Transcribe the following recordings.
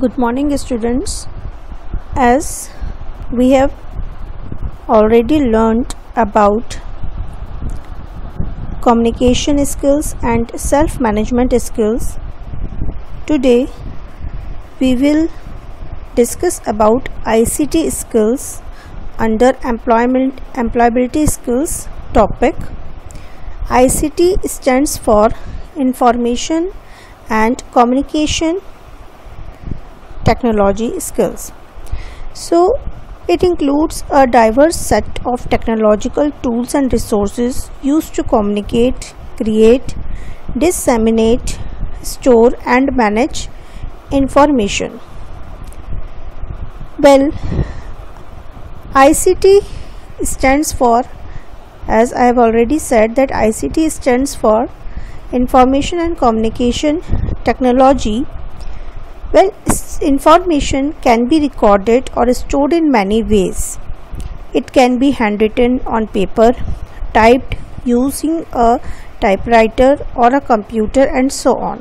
Good morning, students. As we have already learned about communication skills and self-management skills, today we will discuss about ICT skills under employability skills topic. ICT stands for Information and Communication Technology skills. So it includes a diverse set of technological tools and resources used to communicate, create, disseminate, store and manage information. Well, ICT stands for, as I have already said, that ICT stands for Information and Communication Technology. Well, information can be recorded or stored in many ways. It can be handwritten on paper, typed using a typewriter or a computer, and so on.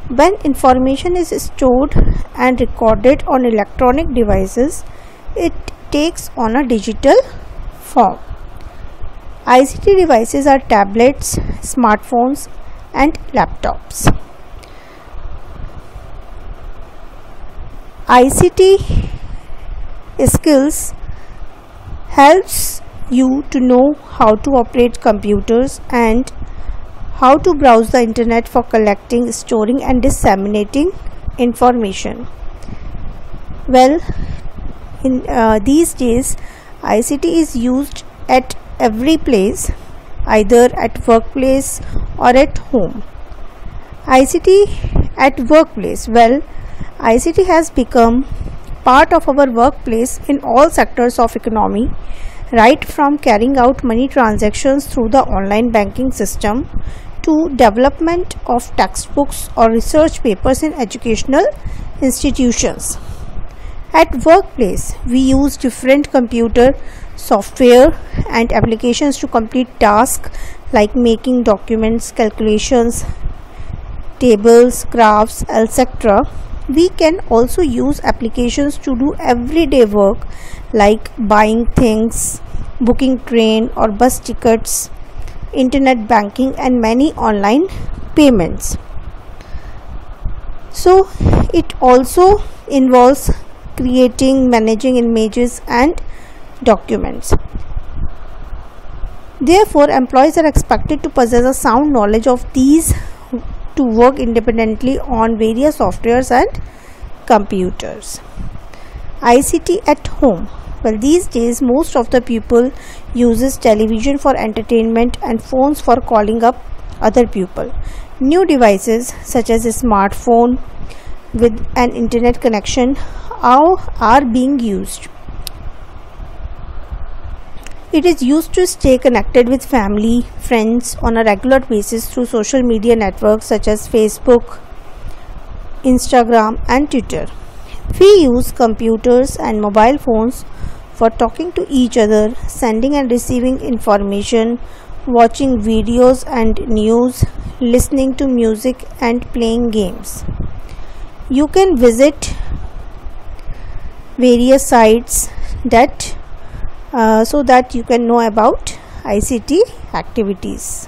When information is stored and recorded on electronic devices, it takes on a digital form. ICT devices are tablets, smartphones, and laptops. ICT skills helps you to know how to operate computers and how to browse the internet for collecting, storing and disseminating information. Well, in these days ICT is used at every place, either at workplace or at home. ICT at workplace. Well, ICT has become part of our workplace in all sectors of economy, right from carrying out money transactions through the online banking system to development of textbooks or research papers in educational institutions. At workplace, we use different computer software and applications to complete tasks like making documents, calculations, tables, graphs, etc. We can also use applications to do everyday work like buying things, booking train or bus tickets, internet banking and many online payments. So it also involves creating, managing images and documents. Therefore, employees are expected to possess a sound knowledge of these to work independently on various softwares and computers. ICT at home. Well, these days most of the people uses television for entertainment and phones for calling up other people. New devices such as a smartphone with an internet connection are being used. It is used to stay connected with family, friends on a regular basis through social media networks such as Facebook, Instagram and Twitter. We use computers and mobile phones for talking to each other, sending and receiving information, watching videos and news, listening to music and playing games. You can visit various sites that so that you can know about ICT activities.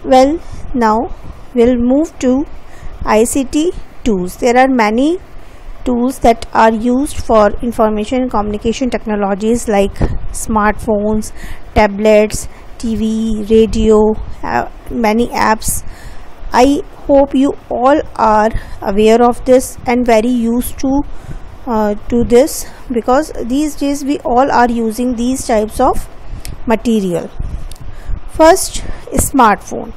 Well, now we'll move to ICT tools. There are many tools that are used for information and communication technologies like smartphones, tablets, TV, radio, many apps. I hope you all are aware of this and very used to this, because these days we all are using these types of material. First, smartphone.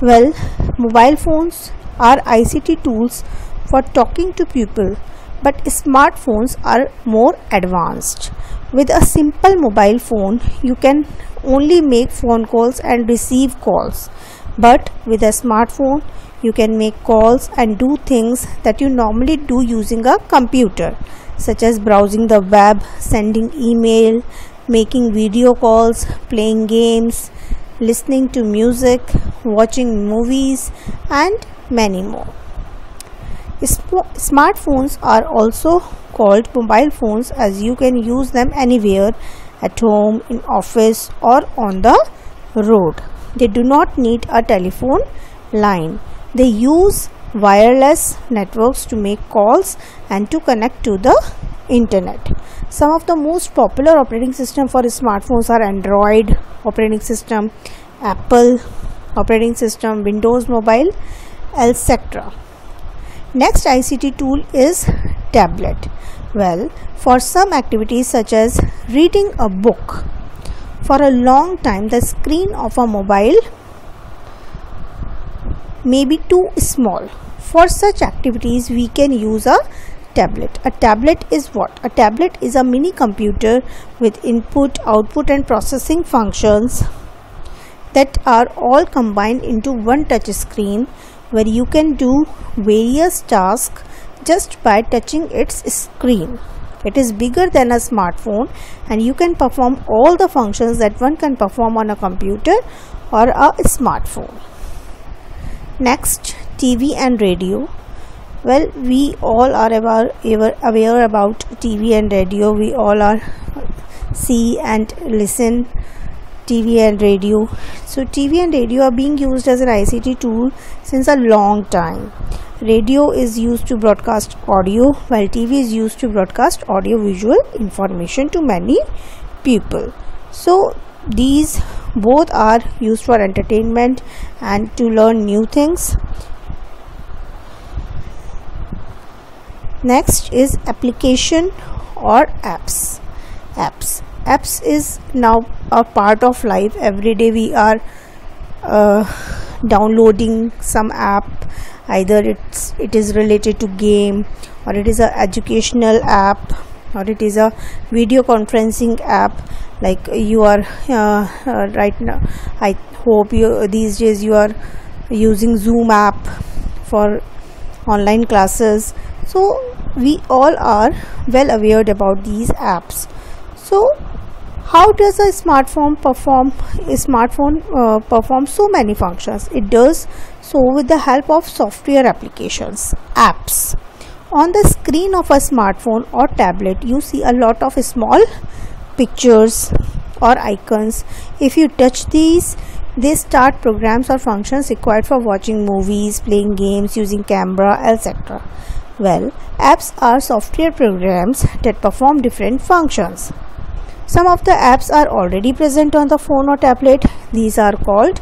Well, mobile phones are ICT tools for talking to people, but smartphones are more advanced. With a simple mobile phone, you can only make phone calls and receive calls, but with a smartphone you can make calls and do things that you normally do using a computer, such as browsing the web, sending email, making video calls, playing games, listening to music, watching movies and many more. Smartphones are also called mobile phones as you can use them anywhere, at home, in office or on the road. They do not need a telephone line. They use wireless networks to make calls and to connect to the internet. Some of the most popular operating systems for smartphones are Android operating system, Apple operating system, Windows Mobile, etc. Next ICT tool is tablet. Well, for some activities such as reading a book for a long time, the screen of a mobile may be too small. For such activities, we can use a tablet. A tablet is what? A tablet is a mini computer with input, output and processing functions that are all combined into one touch screen, where you can do various tasks just by touching its screen. It is bigger than a smartphone and you can perform all the functions that one can perform on a computer or a smartphone. Next, TV and radio. Well, we all are aware about TV and radio. We all are see and listen TV and radio. So TV and radio are being used as an ICT tool since a long time. Radio is used to broadcast audio, while TV is used to broadcast audio visual information to many people. So these both are used for entertainment and to learn new things. Next is application or apps. Apps is now a part of life. Every day we are downloading some app. Either it is related to game, or it is a educational app, or it is a video conferencing app. Like you are right now, I hope you these days you are using Zoom app for online classes. So we all are well aware about these apps. So how does a smartphone perform so many functions? It does so with the help of software applications, apps. On the screen of a smartphone or tablet, you see a lot of small pictures or icons. If you touch these, they start programs or functions required for watching movies, playing games, using camera, etc. Well, apps are software programs that perform different functions. Some of the apps are already present on the phone or tablet. These are called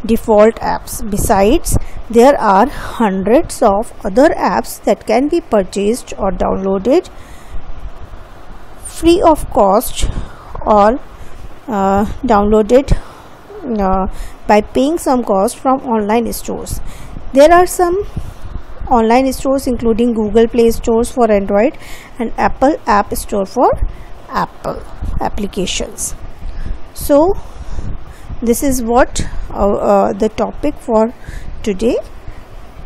default apps. Besides, there are hundreds of other apps that can be purchased or downloaded free of cost or downloaded by paying some cost from online stores. There are some online stores including Google Play Stores for Android and Apple App Store for Apple applications. So this is what the topic for today.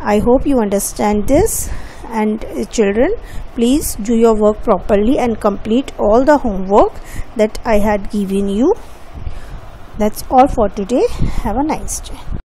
I hope you understand this, and children, please do your work properly and complete all the homework that I had given you. That's all for today. Have a nice day.